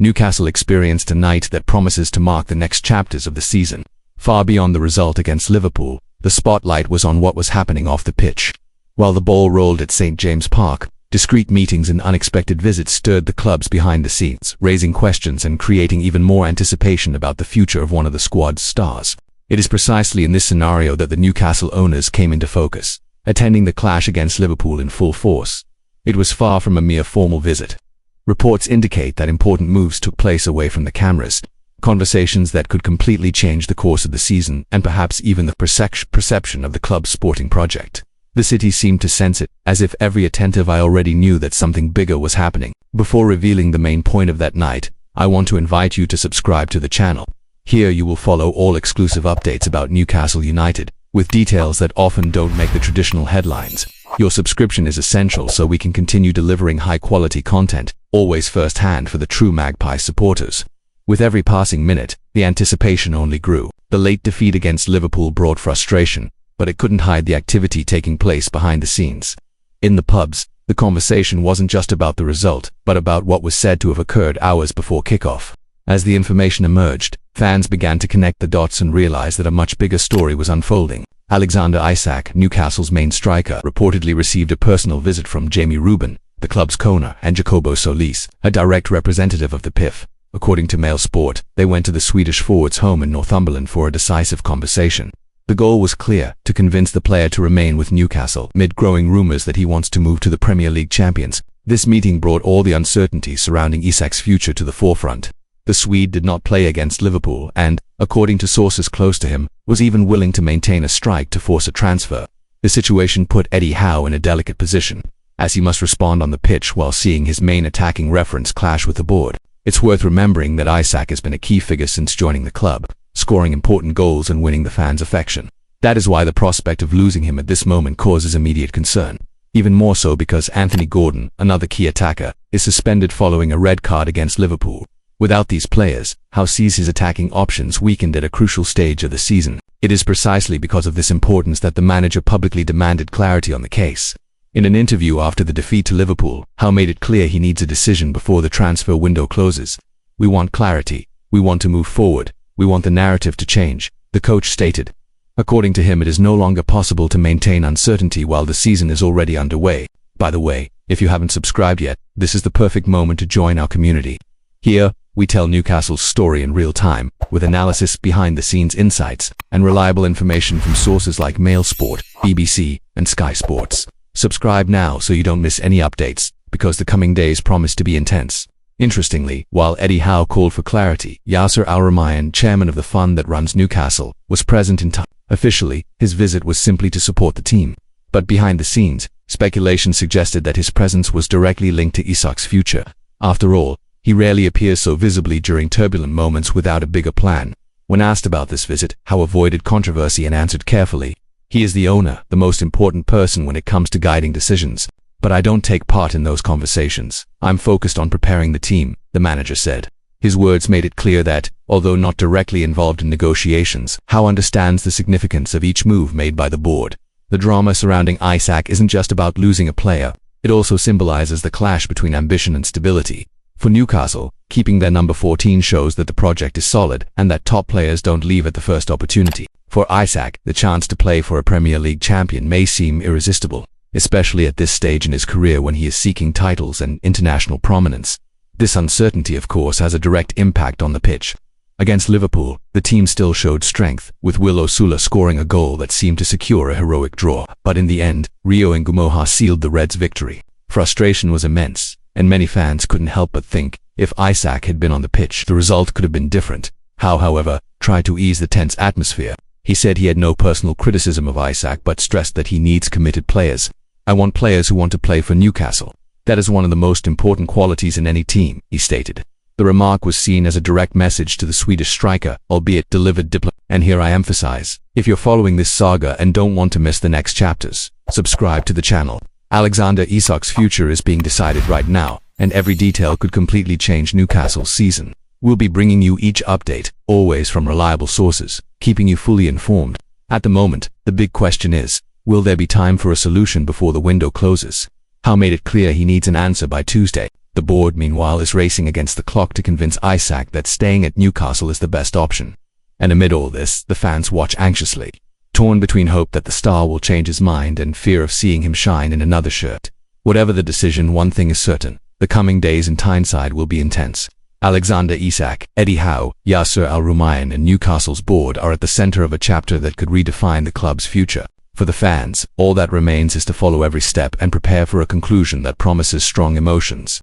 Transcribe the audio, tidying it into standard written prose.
Newcastle experienced a night that promises to mark the next chapters of the season. Far beyond the result against Liverpool, the spotlight was on what was happening off the pitch. While the ball rolled at St James Park, discreet meetings and unexpected visits stirred the clubs behind the scenes, raising questions and creating even more anticipation about the future of one of the squad's stars. It is precisely in this scenario that the Newcastle owners came into focus, attending the clash against Liverpool in full force. It was far from a mere formal visit. Reports indicate that important moves took place away from the cameras, conversations that could completely change the course of the season and perhaps even the perception of the club's sporting project. The city seemed to sense it, as if every attentive eye already knew that something bigger was happening. Before revealing the main point of that night, I want to invite you to subscribe to the channel. Here you will follow all exclusive updates about Newcastle United, with details that often don't make the traditional headlines. Your subscription is essential so we can continue delivering high-quality content, always first-hand for the true Magpie supporters. With every passing minute, the anticipation only grew. The late defeat against Liverpool brought frustration, but it couldn't hide the activity taking place behind the scenes. In the pubs, the conversation wasn't just about the result, but about what was said to have occurred hours before kickoff. As the information emerged, fans began to connect the dots and realize that a much bigger story was unfolding. Alexander Isak, Newcastle's main striker, reportedly received a personal visit from Jamie Rubin, the club's owner, and Jacobo Solis, a direct representative of the PIF. According to Mail Sport, they went to the Swedish forward's home in Northumberland for a decisive conversation. The goal was clear: to convince the player to remain with Newcastle, amid growing rumours that he wants to move to the Premier League champions. This meeting brought all the uncertainty surrounding Isak's future to the forefront. The Swede did not play against Liverpool and, according to sources close to him, was even willing to maintain a strike to force a transfer. The situation put Eddie Howe in a delicate position, as he must respond on the pitch while seeing his main attacking reference clash with the board. It's worth remembering that Isak has been a key figure since joining the club, scoring important goals and winning the fans' affection. That is why the prospect of losing him at this moment causes immediate concern. Even more so because Anthony Gordon, another key attacker, is suspended following a red card against Liverpool. Without these players, Howe sees his attacking options weakened at a crucial stage of the season. It is precisely because of this importance that the manager publicly demanded clarity on the case. In an interview after the defeat to Liverpool, Howe made it clear he needs a decision before the transfer window closes. "We want clarity. We want to move forward. We want the narrative to change," the coach stated. According to him, it is no longer possible to maintain uncertainty while the season is already underway. By the way, if you haven't subscribed yet, this is the perfect moment to join our community. Here, we tell Newcastle's story in real time, with analysis, behind-the-scenes insights, and reliable information from sources like Mail Sport, BBC, and Sky Sports. Subscribe now so you don't miss any updates, because the coming days promise to be intense. Interestingly, while Eddie Howe called for clarity, Yasser Al-Rumayyan, chairman of the fund that runs Newcastle, was present in time. Officially, his visit was simply to support the team. But behind the scenes, speculation suggested that his presence was directly linked to Isak's future. After all, he rarely appears so visibly during turbulent moments without a bigger plan. When asked about this visit, Howe avoided controversy and answered carefully. "He is the owner, the most important person when it comes to guiding decisions. But I don't take part in those conversations. I'm focused on preparing the team," the manager said. His words made it clear that, although not directly involved in negotiations, Howe understands the significance of each move made by the board. The drama surrounding Isak isn't just about losing a player. It also symbolizes the clash between ambition and stability. For Newcastle, keeping their number 14 shows that the project is solid and that top players don't leave at the first opportunity. For Isak, the chance to play for a Premier League champion may seem irresistible, especially at this stage in his career when he is seeking titles and international prominence. This uncertainty, of course, has a direct impact on the pitch. Against Liverpool, the team still showed strength, with Will Osula scoring a goal that seemed to secure a heroic draw. But in the end, Rio Ngumoha sealed the Reds' victory. Frustration was immense, and many fans couldn't help but think, if Isak had been on the pitch, the result could have been different. Howe, however, tried to ease the tense atmosphere. He said he had no personal criticism of Isak but stressed that he needs committed players. "I want players who want to play for Newcastle. That is one of the most important qualities in any team," he stated. The remark was seen as a direct message to the Swedish striker, albeit delivered diplomatically. And here I emphasize, if you're following this saga and don't want to miss the next chapters, subscribe to the channel. Alexander Isak's future is being decided right now, and every detail could completely change Newcastle's season. We'll be bringing you each update, always from reliable sources, keeping you fully informed. At the moment, the big question is, will there be time for a solution before the window closes? Howe made it clear he needs an answer by Tuesday. The board, meanwhile, is racing against the clock to convince Isak that staying at Newcastle is the best option. And amid all this, the fans watch anxiously, torn between hope that the star will change his mind and fear of seeing him shine in another shirt. Whatever the decision, one thing is certain: the coming days in Tyneside will be intense. Alexander Isak, Eddie Howe, Yasser Al-Rumayyan and Newcastle's board are at the center of a chapter that could redefine the club's future. For the fans, all that remains is to follow every step and prepare for a conclusion that promises strong emotions.